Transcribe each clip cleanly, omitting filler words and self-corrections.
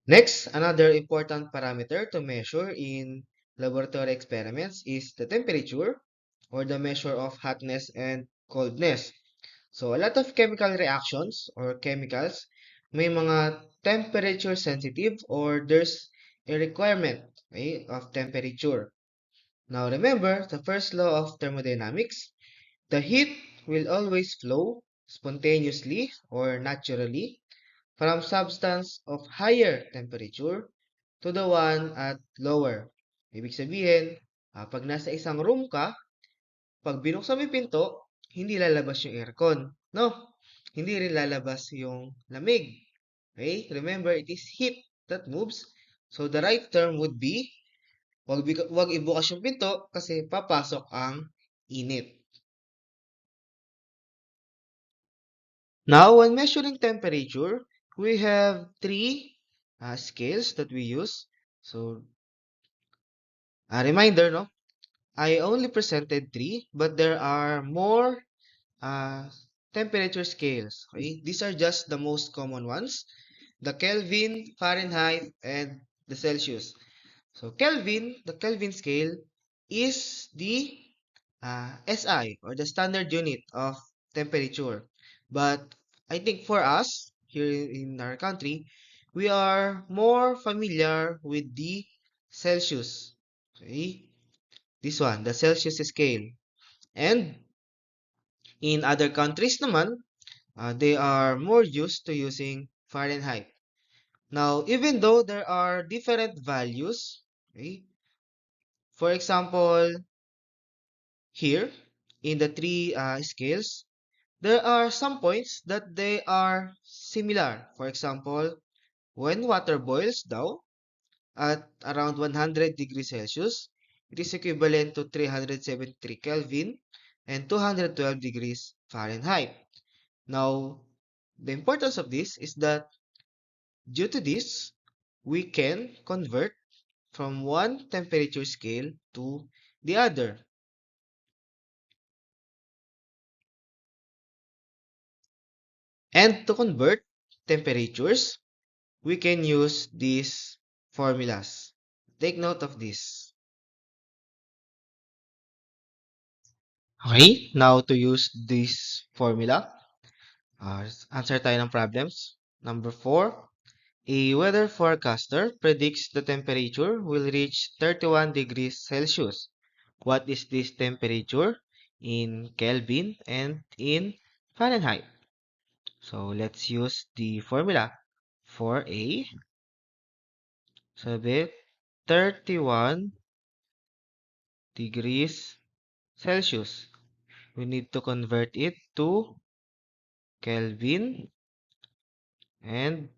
Next, another important parameter to measure in laboratory experiments is the temperature or the measure of hotness and coldness. So, a lot of chemical reactions or chemicals may mga temperature sensitive or there's a requirement, okay, of temperature. Now, remember the first law of thermodynamics. The heat will always flow spontaneously or naturally from substance of higher temperature to the one at lower. Ibig sabihin, pag nasa isang room ka, pag binuksan mo yung pinto, hindi lalabas yung aircon. No? Hindi rin lalabas yung lamig. Okay? Remember, it is heat that moves. So, the right term would be, wag ibukas yung pinto kasi papasok ang init. Now, when measuring temperature, we have three scales that we use. So, a reminder, no? I only presented three, but there are more uh, temperature scales. Okay? These are just the most common ones. The Kelvin, Fahrenheit, and the Celsius. So, the Kelvin scale is the SI or the standard unit of temperature. But I think for us here in our country, we are more familiar with the Celsius. Okay? This one, the Celsius scale. And in other countries naman, they are more used to using Fahrenheit. Now, even though there are different values, okay, for example, here in the three scales, there are some points that they are similar. For example, when water boils down at around 100 degrees Celsius, it is equivalent to 373 Kelvin and 212 degrees Fahrenheit. Now, the importance of this is that due to this, we can convert from one temperature scale to the other. And to convert temperatures, we can use these formulas. Take note of this. Okay, now to use this formula, answer tayo ng problems. Number 4, a weather forecaster predicts the temperature will reach 31 degrees Celsius. What is this temperature in Kelvin and in Fahrenheit? So let's use the formula for A. Sabi, 31 degrees Celsius. We need to convert it to Kelvin and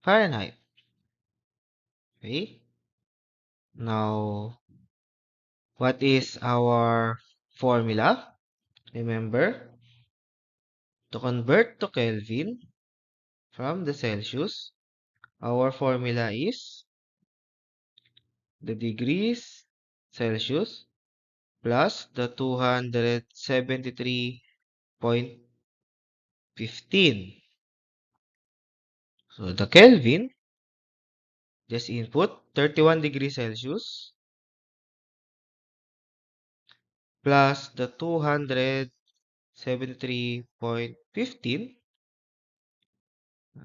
Fahrenheit. Okay? Now, what is our formula? Remember, to convert to Kelvin from the Celsius, our formula is the degrees Celsius plus the 273.15. So the Kelvin, just input 31 degrees Celsius plus the 273.15.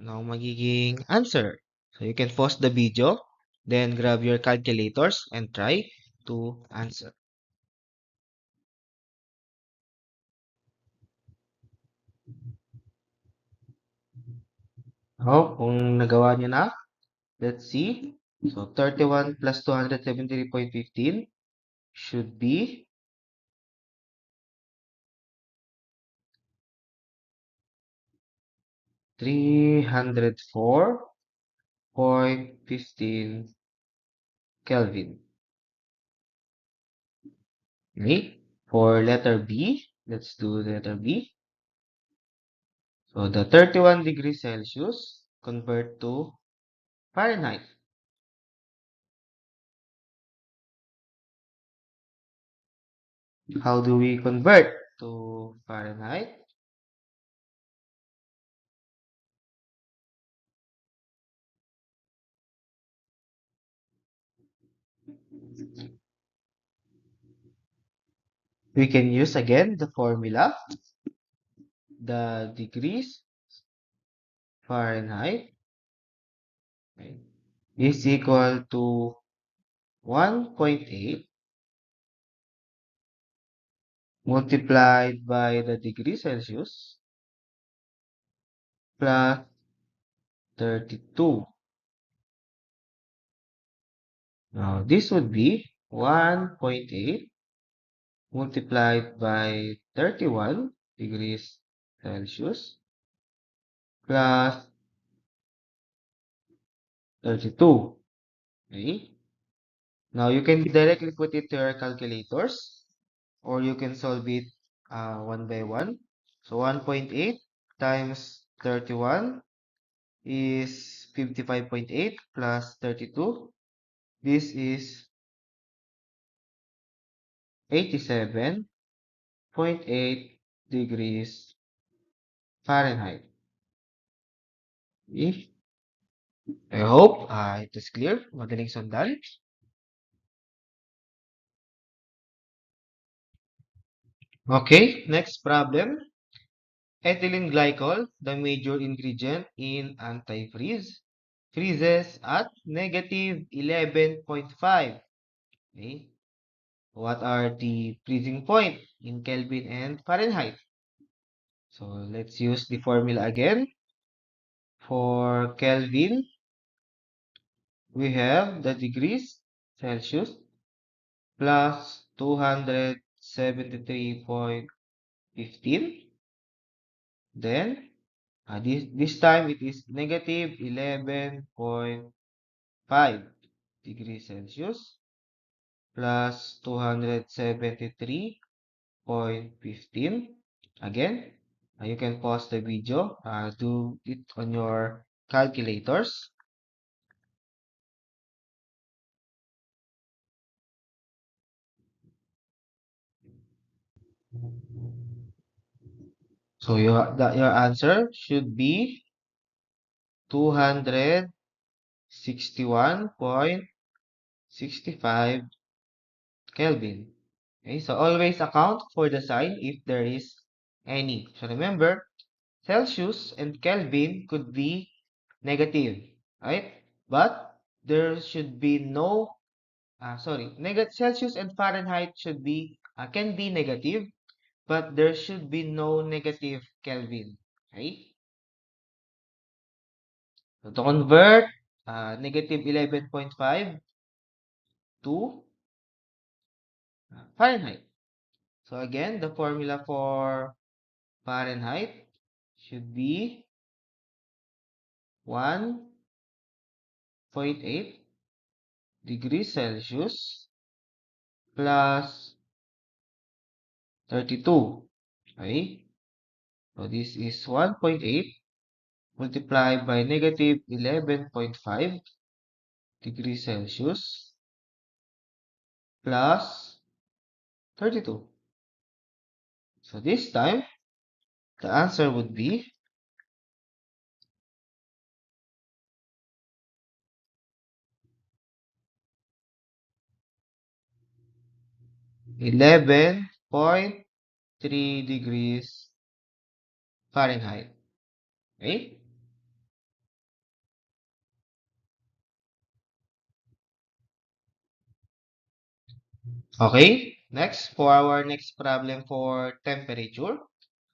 Ano magiging answer? So you can pause the video, then grab your calculators and try to answer. Oh, kung nagawa niyo na, let's see. So 31 plus 273.15 should be 304.15 Kelvin. Okay. For letter B, let's do the letter B. So the 31 degrees Celsius convert to Fahrenheit. How do we convert to Fahrenheit? We can use again the formula, the degrees Fahrenheit, right, is equal to 1.8 multiplied by the degree Celsius plus 32. Now, this would be 1.8 multiplied by 31 degrees Celsius plus 32. Okay? Now, you can directly put it to your calculators or you can solve it one by one. So, 1.8 times 31 is 55.8 plus 32. This is 87.8 degrees Fahrenheit. Okay? I hope it is clear. Madaling sundan. Okay, next problem. Ethylene glycol, the major ingredient in antifreeze, freezes at negative 11.5. Okay. What are the freezing point in Kelvin and Fahrenheit? So let's use the formula again. For Kelvin, we have the degrees Celsius plus 273.15. Then, this time it is negative 11.5 degrees Celsius plus 273.15. Again, you can pause the video, do it on your calculators. So your answer should be 261.65 Kelvin. Okay, so always account for the sign if there is any. So remember, Celsius and Kelvin could be negative, right? But there should be no, Celsius and Fahrenheit should be, can be negative, but there should be no negative Kelvin, okay? So to convert negative 11.5 to Fahrenheit. So again, the formula for Fahrenheit should be 1.8 degrees Celsius plus 32. Okay? So this is 1.8 multiplied by negative 11.5 degrees Celsius plus 32. So this time, the answer would be 11.3 degrees Fahrenheit. Okay? Okay, next for our next problem for temperature.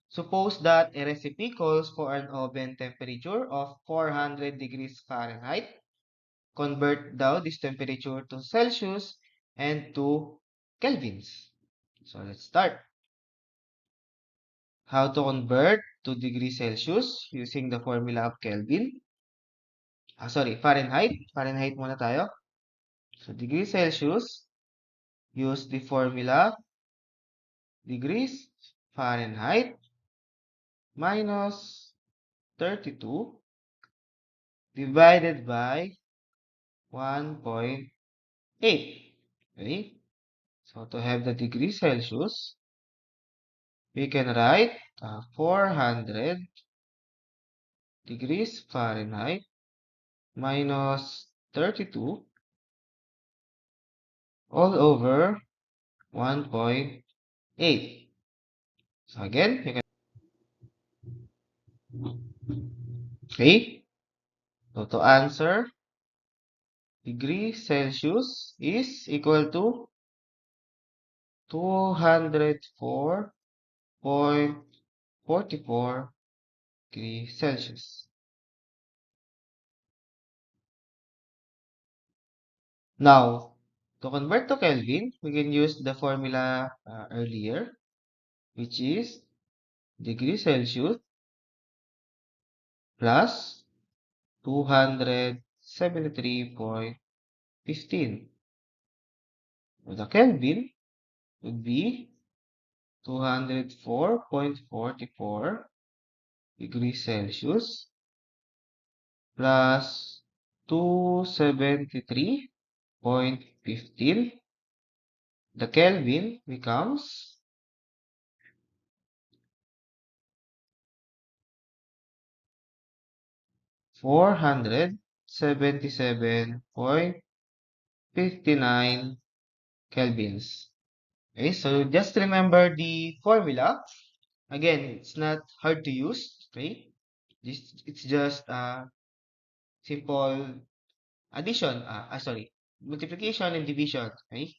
Suppose that a recipe calls for an oven temperature of 400 degrees Fahrenheit. Convert now this temperature to Celsius and to Kelvins. So let's start. How to convert to degrees Celsius using the formula of Kelvin. Fahrenheit. Fahrenheit muna tayo. So degrees Celsius, use the formula degrees Fahrenheit minus 32 divided by 1.8. Okay? So to have the degree Celsius, we can write 400 degrees Fahrenheit minus 32 all over 1.8. 8. So again, you can, okay. So to answer, degree Celsius is equal to 204.44 degrees Celsius. Now, to convert to Kelvin, we can use the formula earlier, which is degree Celsius plus 273.15. So the Kelvin would be 204.44 degrees Celsius plus 273.15. The Kelvin becomes 477.59 kelvins. Okay, so just remember the formula. Again, it's not hard to use. Okay, it's just simple addition. Sorry, multiplication and division. Okay,